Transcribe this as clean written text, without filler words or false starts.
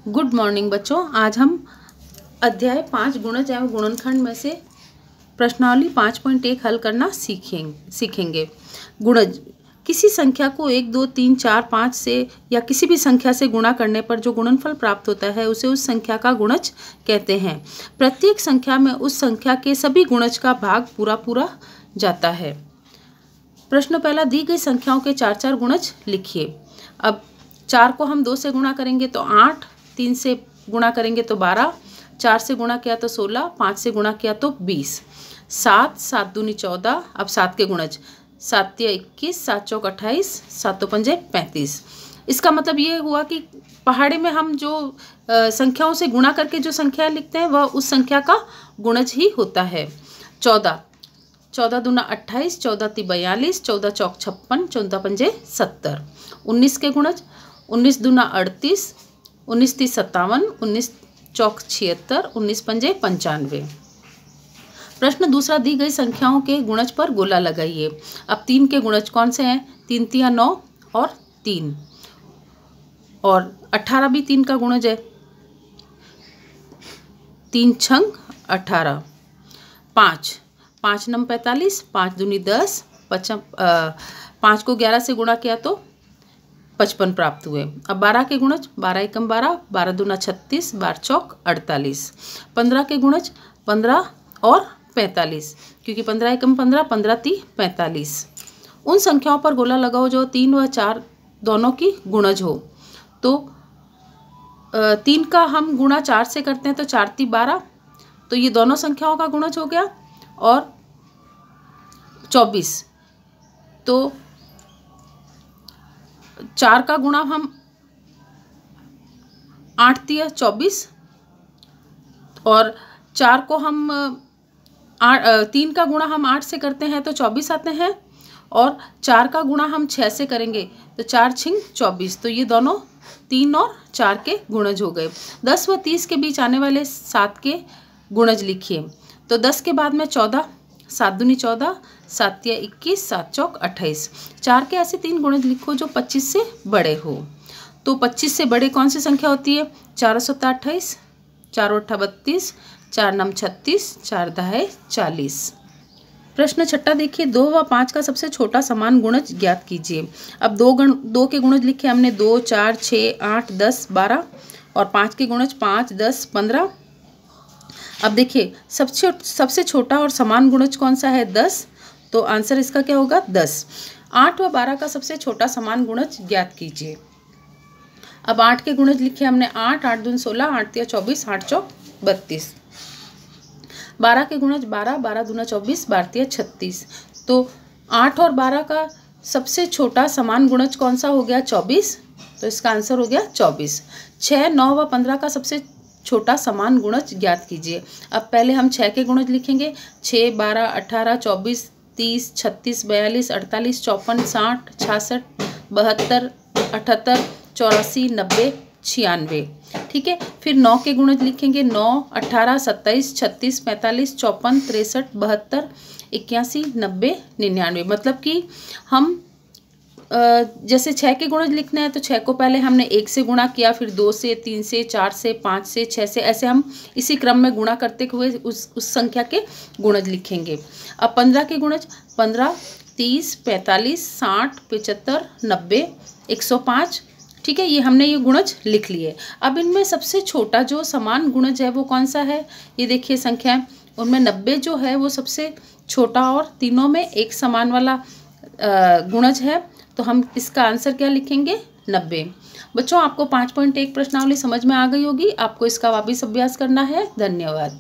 Good morning बच्चों। आज हम अध्याय 5 गुणज एवं गुणनखंड में से प्रश्नावली 5.1 हल करना सीखेंगे। गुणज किसी संख्या को 1, 2, 3, 4, 5 से या किसी भी संख्या से गुणा करने पर जो गुणनफल प्राप्त होता है उसे उस संख्या का गुणज कहते हैं। प्रत्येक संख्या में उस संख्या के सभी गुणज का भाग पूरा पूरा जाता है। प्रश्न पहला, दी गई संख्याओं के 4 गुणज लिखिए। अब 4 को हम 2 से गुणा करेंगे तो 8, 3 से गुणा करेंगे तो 12, 4 से गुणा किया तो 16, 5 से गुणा किया तो 20, 7, 7 दूनी 14। अब 7 के गुणज 7 तिया 21, 7 चौक 28, 7 पंजे 35। इसका मतलब ये हुआ कि पहाड़ी में हम जो संख्याओं से गुणा करके जो संख्या लिखते हैं वह उस संख्या का गुणज ही होता है। 14, 14 दूना 28, 14 ती 42, 14 चौक 56, 14 पंजे 70। 19 के गुणज 19 दूना 38, 19 ती 57, 19 चौक 76, 19 पंजे 95। प्रश्न दूसरा, दी गई संख्याओं के गुणज पर गोला लगाइए। अब 3 के गुणज कौन से हैं? 3 तिया 9 और 3, और 18 भी 3 का गुणज है। 3 छंग 18। 5, 5 नम 45, 5 दूनी 10, 5 को 11 से गुणा किया तो 55 प्राप्त हुए। अब 12 के गुणज 12 एकम 12, 12 दूना 36, 12 चौक 48। 15 के गुणज 15 और 45, क्योंकि 15 एकम 15, 15 ती 45। उन संख्याओं पर गोला लगाओ जो 3 व 4 दोनों की गुणज हो। तो 3 का हम गुणा 4 से करते हैं तो 4 ती 12, तो ये दोनों संख्याओं का गुणज हो गया। और 24, तो 4 का गुणा हम 8 तिया 24, और 4 को हम 3 का गुणा हम 8 से करते हैं तो 24 आते हैं, और 4 का गुणा हम 6 से करेंगे तो 4 छिंग 24। तो ये दोनों 3 और 4 के गुणज हो गए। 10 व 30 के बीच आने वाले 7 के गुणज लिखिए। तो 10 के बाद में 14, 7 दूनी 14, 7 तिया 21, 7 चौक 28। 4 के ऐसे 3 गुणज लिखो जो 25 से बड़े हो। तो 25 से बड़े कौन सी संख्या होती है? 4 सत्ता 28, 4 अट्ठा 32, 4 नम 36, 4 दहाई 40। प्रश्न छठा देखिए, 2 व 5 का सबसे छोटा समान गुणज ज्ञात कीजिए। अब 2 के गुणज लिखे हमने 2, 4, 6, 8, 10, 12, और 5 के गुणज 5, 10, 15। अब देखिए सबसे छोटा और समान गुणज कौन सा है? 10। तो आंसर इसका क्या होगा? 10। 8 व 12 का सबसे छोटा समान गुणज ज्ञात कीजिए। अब 8 के गुणज लिखे हमने 8, 8 दून 16, 8 तिया 24, 8 चौक 32। 12 के गुणज 12, 12 दूना 24, 12 तिया 36। तो 8 और 12 का सबसे छोटा समान गुणज कौन सा हो गया? 24। तो इसका आंसर हो गया 24। 6, 9 व 15 का सबसे छोटा समान गुणज ज्ञात कीजिए। अब पहले हम 6 के गुणज लिखेंगे। 6, 12, 18, 24, 30, 36, 42, 48, 54, 60, 66, 72, 78, 84, 90, 96। ठीक है। फिर 9 के गुणज लिखेंगे। 9, 18, 27, 36, 45, 54, 63, 72, 81, 90, 99। मतलब कि हम जैसे 6 के गुणज लिखना है तो 6 को पहले हमने 1 से गुणा किया, फिर 2 से, 3 से, 4 से, 5 से, 6 से, ऐसे हम इसी क्रम में गुणा करते हुए उस संख्या के गुणज लिखेंगे। अब 15 के गुणज 15, 30, 45, 60, 75, 90, 105। ठीक है, ये हमने ये गुणज लिख लिए। अब इनमें सबसे छोटा जो समान गुणज है वो कौन सा है? ये देखिए संख्या, उनमें 90 जो है वो सबसे छोटा और तीनों में एक समान वाला गुणज है। तो हम इसका आंसर क्या लिखेंगे? 90। बच्चों, आपको 5.1 प्रश्नावली समझ में आ गई होगी। आपको इसका वापिस अभ्यास करना है। धन्यवाद।